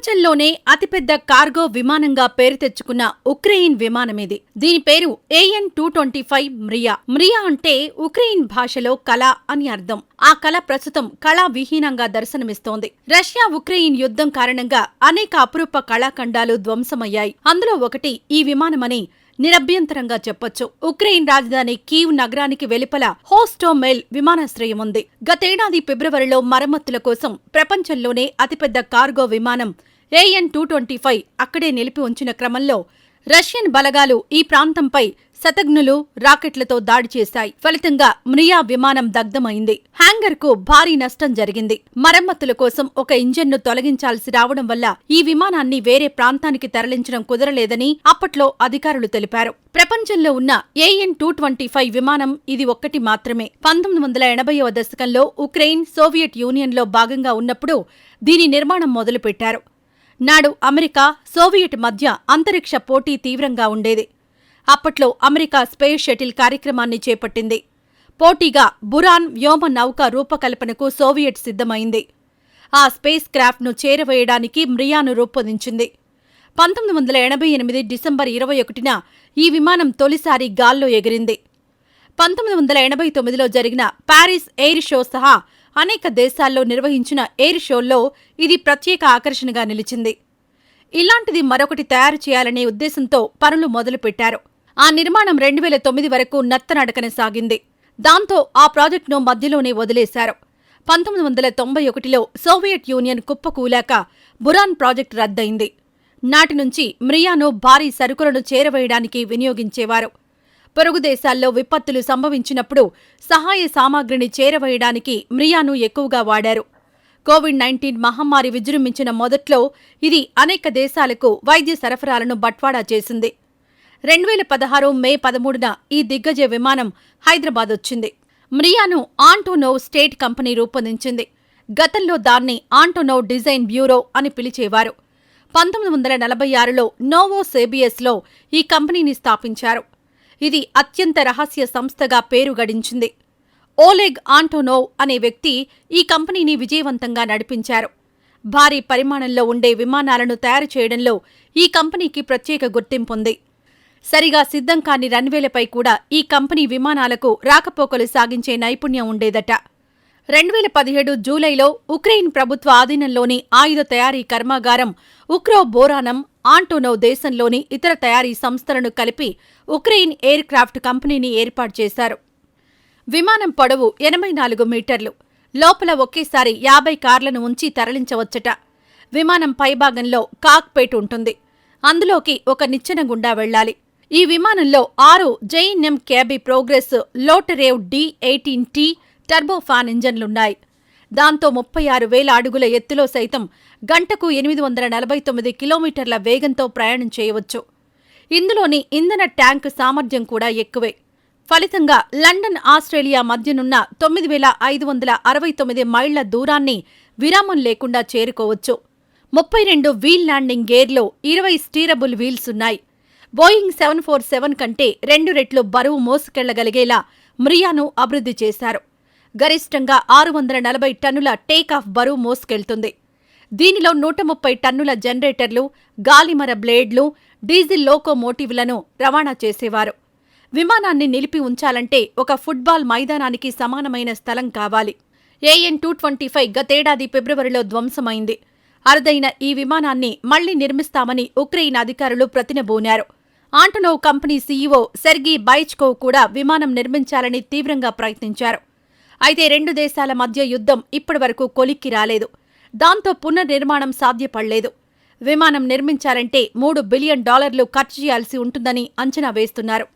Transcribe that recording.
ప్రపంచంలోనే అతిపెద్ద కార్గో విమానంగా పేరు తెచ్చుకున్న ఉక్రెయిన్ విమానమిది. దీని పేరు AN-225 మ్రియా. మ్రియా అంటే ఉక్రెయిన్ భాషలో కళ అని అర్థం. ఆ కళ ప్రస్తుతం కళావిహీనంగా దర్శనమిస్తోంది. రష్యా ఉక్రెయిన్ యుద్ధం కారణంగా అనేక అపురూప కళాఖండాలు ధ్వంసమయ్యాయి. అందులో ఒకటి ఈ విమానమని నిరభ్యంతరంగా చెప్పొచ్చు. ఉక్రెయిన్ రాజధాని కీవ్ నగరానికి వెలుపల హోస్టోమెల్ విమానాశ్రయం ఉంది. గతేడాది ఫిబ్రవరిలో మరమ్మతుల కోసం ప్రపంచంలోనే అతిపెద్ద కార్గో విమానం AN-225 అక్కడే నిలిపి ఉంచిన క్రమంలో రష్యన్ బలగాలు ఈ ప్రాంతంపై శతఘ్నులు రాకెట్లతో దాడి చేశాయి. ఫలితంగా మ్రియా విమానం దగ్ధమైంది. హ్యాంగర్ కు భారీ నష్టం జరిగింది. మరమ్మతుల కోసం ఒక ఇంజన్ను తొలగించాల్సి రావడం వల్ల ఈ విమానాన్ని వేరే ప్రాంతానికి తరలించడం కుదరలేదని అప్పట్లో అధికారులు తెలిపారు. ప్రపంచంలో ఉన్న AN-225 విమానం ఇది ఒక్కటి మాత్రమే. 1980వ దశకంలో ఉక్రెయిన్ సోవియట్ యూనియన్లో భాగంగా ఉన్నప్పుడు దీని నిర్మాణం మొదలుపెట్టారు. నాడు అమెరికా, సోవియట్ మధ్య అంతరిక్ష పోటీ తీవ్రంగా ఉండేది. అప్పట్లో అమెరికా స్పేస్ షటిల్ కార్యక్రమాన్ని చేపట్టింది. పోటీగా బురాన్ వ్యోమ నౌక రూపకల్పనకు సోవియట్ సిద్ధమైంది. ఆ స్పేస్ క్రాఫ్ట్ను చేరవేయడానికి మ్రియాను రూపొందించింది. 1988 డిసెంబర్ 21న ఈ విమానం తొలిసారి గాల్లో ఎగిరింది. 1989లో జరిగిన పారిస్ ఎయిర్ షో సహా అనేక దేశాల్లో నిర్వహించిన ఎయిర్ షోల్లో ఇది ప్రత్యేక ఆకర్షణగా నిలిచింది. ఇలాంటిది మరొకటి తయారు చేయాలనే ఉద్దేశంతో పనులు మొదలుపెట్టారు. ఆ నిర్మాణం 2009 వరకు నత్తనడకన సాగింది. దాంతో ఆ ప్రాజెక్టును మధ్యలోనే వదిలేశారు. 1991లో సోవియట్ యూనియన్ కుప్పకూలాక బురాన్ ప్రాజెక్టు రద్దయింది. నాటి నుంచి మ్రియాను భారీ సరుకులను చేరవేయడానికి వినియోగించేవారు. పొరుగు దేశాల్లో విపత్తులు సంభవించినప్పుడు సహాయ సామాగ్రిని చేరవేయడానికి మ్రియాను ఎక్కువగా వాడారు. కోవిడ్-19 మహమ్మారి విజృంభించిన మొదట్లో ఇది అనేక దేశాలకు వైద్య సరఫరాలను బట్వాడా చేసింది. 2016 మే 13న ఈ దిగ్గజ విమానం హైదరాబాద్ వచ్చింది. మ్రియాను ఆంటోనోవ్ స్టేట్ కంపెనీ రూపొందించింది. గతంలో దాన్ని ఆంటోనోవ్ డిజైన్ బ్యూరో అని పిలిచేవారు. 1946లో నోవోసేబియస్లో ఈ కంపెనీని స్థాపించారు. ఇది అత్యంత రహస్య సంస్థగా పేరు గడించింది. ఓలెగ్ ఆంటోనోవ్ అనే వ్యక్తి ఈ కంపెనీని విజయవంతంగా నడిపించారు. భారీ పరిమాణంలో ఉండే విమానాలను తయారు చేయడంలో ఈ కంపెనీకి ప్రత్యేక గుర్తింపుంది. సరిగా సిద్ధం కాని రన్వేలపై కూడా ఈ కంపెనీ విమానాలకు రాకపోకలు సాగించే నైపుణ్యం ఉండేదట. 2017 జూలైలో ఉక్రెయిన్ ప్రభుత్వ ఆధీనంలోని ఆయుధ తయారీ కర్మాగారం ఉక్రోబోరానం ఆంటోనోవ్ దేశంలోని ఇతర తయారీ సంస్థలను కలిపి ఉక్రెయిన్ ఎయిర్ క్రాఫ్ట్ కంపెనీని ఏర్పాటు చేశారు. విమానం పొడవు 84 మీటర్లు. లోపల ఒకేసారి 50 కార్లను ఉంచి తరలించవచ్చట. విమానం పైభాగంలో కాక్పేట్ ఉంటుంది. అందులోకి ఒక నిచ్చెన గుండా వెళ్లాలి. ఈ విమానంలో 6 జెఇన్ఎం క్యాబీ ప్రోగ్రెస్ లోటరేవ్ D-18T టర్బోఫాన్ ఇంజన్లున్నాయి. దాంతో 36,000 అడుగుల ఎత్తులో సైతం గంటకు 849 కిలోమీటర్ల వేగంతో ప్రయాణం చేయవచ్చు. ఇందులోని ఇంధన ట్యాంక్ సామర్థ్యం కూడా ఎక్కువే. ఫలితంగా లండన్, ఆస్ట్రేలియా మధ్యనున్న 9,569 మైళ్ల దూరాన్ని విరామం లేకుండా చేరుకోవచ్చు. 32 వీల్ ల్యాండింగ్ గేర్లో 20 స్టీరబుల్ వీల్సున్నాయి. బోయింగ్ 747 కంటే 2 రెట్లు బరువు మోసుకెళ్లగలిగేలా మ్రియాను అభివృద్ధి చేశారు. గరిష్టంగా 640 టన్నుల టేకాఫ్ బరువు మోసుకెళ్తుంది. దీనిలో 130 టన్నుల జనరేటర్లు, గాలిమర బ్లేడ్లు, డీజిల్ లోకోమోటివ్లను రవాణా చేసేవారు. విమానాన్ని నిలిపి ఉంచాలంటే ఒక ఫుట్బాల్ మైదానానికి సమానమైన స్థలం కావాలి. AN-225 గతేడాది ఫిబ్రవరిలో ధ్వంసమైంది. అరుదైన ఈ విమానాన్ని మళ్లీ నిర్మిస్తామని ఉక్రెయిన్ అధికారులు ప్రతినబూనారు. ఆంటోనోవ్ కంపెనీ సీఈఓ సెర్గీ బైచ్కోవ్ కూడా విమానం నిర్మించాలని తీవ్రంగా ప్రయత్నించారు. అయితే 2 దేశాల మధ్య యుద్ధం ఇప్పటివరకు కొలిక్కి రాలేదు. దాంతో పునర్నిర్మాణం సాధ్యపడలేదు. విమానం నిర్మించాలంటే $3 బిలియన్ ఖర్చు చేయాల్సి ఉంటుందని అంచనా వేస్తున్నారు.